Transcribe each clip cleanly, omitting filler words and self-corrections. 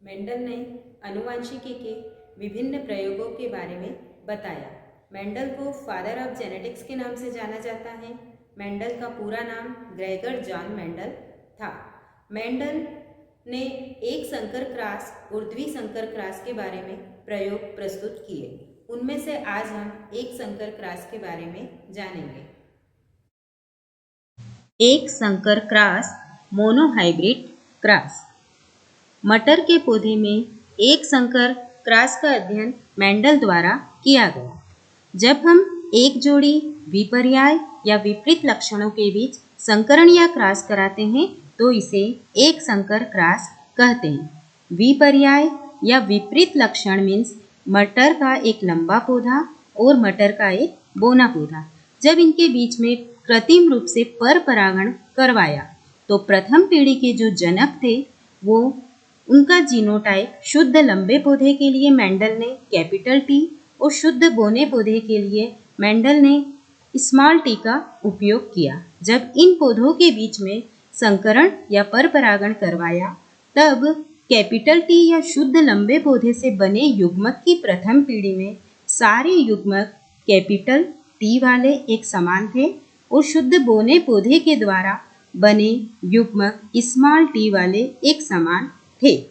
Mendel ने आनुवंशिकी के विभिन्न प्रयोगों के बारे में बताया। मेंडल को फादर ऑफ जेनेटिक्स के नाम से जाना जाता है। मेंडल का पूरा नाम ग्रेगर जॉन मेंडल था। मेंडल ने एक संकर क्रॉस और द्विसंकर क्रॉस के बारे में प्रयोग प्रस्तुत किए। उनमें से आज हम एक संकर क्रॉस के बारे में जानेंगे। एक संकर क्रॉस मोनोहाइब्रिड क्रॉस। मटर के पौधे में एक संकर क्रॉस का अध्ययन मेंडल द्वारा किया गया। जब हम एक जोड़ी विपर्याय या विपरीत लक्षणों के बीच संकरण या क्रॉस कराते हैं तो इसे एक संकर क्रॉस कहते हैं। विपर्याय या विपरीत लक्षण मीन्स मटर का एक लंबा पौधा और मटर का एक बोना पौधा। जब इनके बीच में कृत्रिम रूप से पर परागण करवाया तो प्रथम पीढ़ी के जो जनक थे वो उनका जीनोटाइप शुद्ध लंबे पौधे के लिए मेंडल ने कैपिटल टी और शुद्ध बोने पौधे के लिए मेंडल ने स्मॉल टी का उपयोग किया। जब इन पौधों के बीच में संकरण या परपरागण करवाया तब कैपिटल टी या शुद्ध लंबे पौधे से बने युग्मक की प्रथम पीढ़ी में सारे युग्मक कैपिटल टी वाले एक समान थे और शुद्ध बोने पौधे के द्वारा बने युग्मक स्मॉल टी वाले एक समान थे।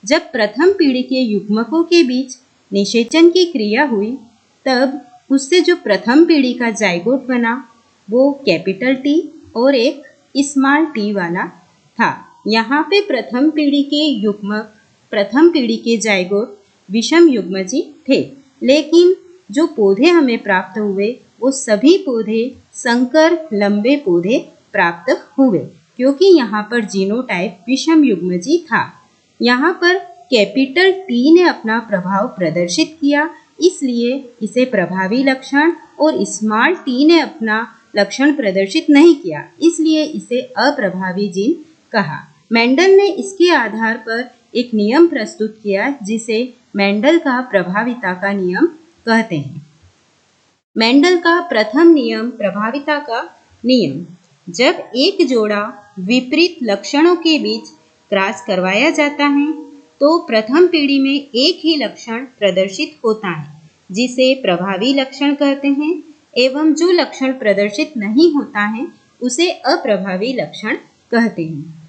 जब प्रथम पीढ़ी के युग्मकों के बीच निषेचन की क्रिया हुई तब उससे जो प्रथम पीढ़ी का जाइगोट बना वो कैपिटल टी और एक स्मॉल टी वाला था। यहाँ पे प्रथम पीढ़ी के युग्मक प्रथम पीढ़ी के जाइगोट विषम युग्मजी थे, लेकिन जो पौधे हमें प्राप्त हुए वो सभी पौधे संकर लंबे पौधे प्राप्त हुए क्योंकि यहाँ पर जीनोटाइप विषम युग्मजी था। यहाँ पर कैपिटल टी ने अपना प्रभाव प्रदर्शित किया, इसलिए इसे प्रभावी लक्षण और स्मॉल टी ने अपना लक्षण प्रदर्शित नहीं किया, इसलिए इसे अप्रभावी जीन कहा। मेंडल ने इसके आधार पर एक नियम प्रस्तुत किया जिसे मेंडल का प्रभाविता का नियम कहते हैं। मेंडल का प्रथम नियम प्रभाविता का नियम। जब एक जोड़ा विपरीत लक्षणों के बीच क्रॉस करवाया जाता है तो प्रथम पीढ़ी में एक ही लक्षण प्रदर्शित होता है जिसे प्रभावी लक्षण कहते हैं, एवं जो लक्षण प्रदर्शित नहीं होता है उसे अप्रभावी लक्षण कहते हैं।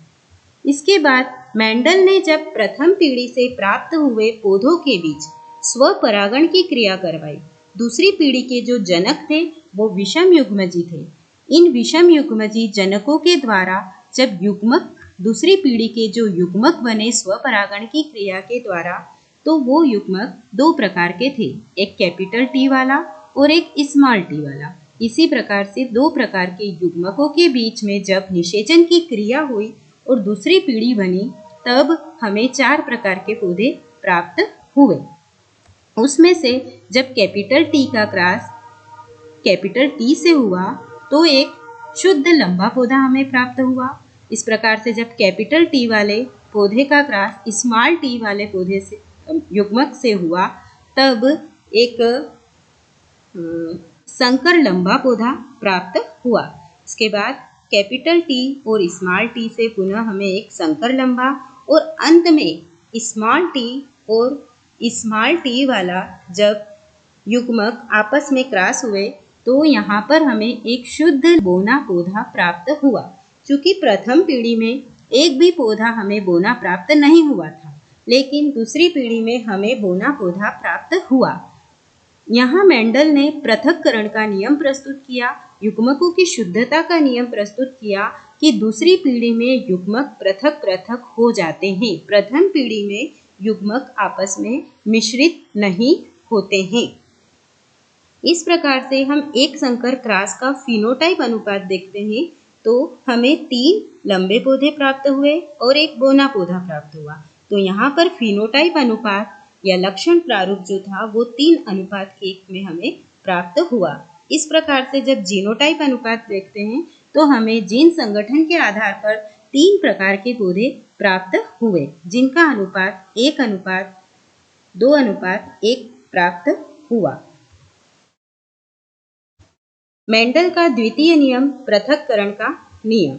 इसके बाद मेंडल ने जब प्रथम पीढ़ी से प्राप्त हुए पौधों के बीच स्वपरागण की क्रिया करवाई, दूसरी पीढ़ी के जो जनक थे वो विषम युग्मजी थे। इन विषम युग्मजी जनकों के द्वारा जब युग्मक दूसरी पीढ़ी के जो युग्मक बने स्वपरागण की क्रिया के द्वारा तो वो युग्मक दो प्रकार के थे, एक कैपिटल टी वाला और एक स्मॉल टी वाला। इसी प्रकार से दो प्रकार के युग्मकों के बीच में जब निषेचन की क्रिया हुई और दूसरी पीढ़ी बनी तब हमें चार प्रकार के पौधे प्राप्त हुए। उसमें से जब कैपिटल टी का क्रॉस कैपिटल टी से हुआ तो एक शुद्ध लंबा पौधा हमें प्राप्त हुआ। इस प्रकार से जब कैपिटल टी वाले पौधे का क्रॉस स्मॉल टी वाले पौधे से युग्मक से हुआ तब एक संकर लंबा पौधा प्राप्त हुआ। इसके बाद कैपिटल टी और स्मॉल टी से पुनः हमें एक संकर लंबा और अंत में स्मॉल टी और स्मॉल टी वाला जब युग्मक आपस में क्रॉस हुए तो यहाँ पर हमें एक शुद्ध बोना पौधा प्राप्त हुआ। चूंकि प्रथम पीढ़ी में एक भी पौधा हमें बोना प्राप्त नहीं हुआ था, लेकिन दूसरी पीढ़ी में हमें बोना पौधा प्राप्त हुआ। यहाँ मेंडल ने पृथक्करण का नियम प्रस्तुत किया, युग्मकों की शुद्धता का नियम प्रस्तुत किया कि दूसरी पीढ़ी में युग्मक पृथक पृथक हो जाते हैं, प्रथम पीढ़ी में युग्मक आपस में मिश्रित नहीं होते हैं। इस प्रकार से हम एक संकर क्रॉस का फिनोटाइप अनुपात देखते हैं तो हमें 3 लंबे पौधे प्राप्त हुए और एक बोना पौधा प्राप्त हुआ। तो यहाँ पर फिनोटाइप अनुपात या लक्षण प्रारूप जो था वो 3:1 में हमें प्राप्त हुआ। इस प्रकार से जब जीनोटाइप अनुपात देखते हैं तो हमें जीन संगठन के आधार पर 3 प्रकार के पौधे प्राप्त हुए जिनका अनुपात 1:2:1 प्राप्त हुआ। मेंडल का द्वितीय नियम पृथक्करण का नियम।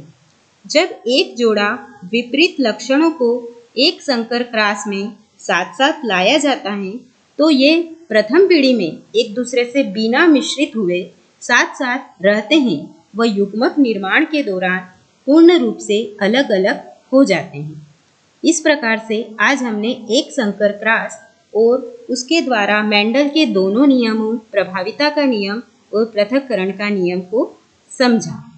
जब एक जोड़ा विपरीत लक्षणों को एक संकर क्रॉस में साथ साथ लाया जाता है तो ये प्रथम पीढ़ी में एक दूसरे से बिना मिश्रित हुए साथ साथ रहते हैं व युग्मक निर्माण के दौरान पूर्ण रूप से अलग अलग हो जाते हैं। इस प्रकार से आज हमने एक संकर क्रॉस और उसके द्वारा मेंडल के दोनों नियमों प्रभाविता का नियम और पृथक्करण का नियम को समझा।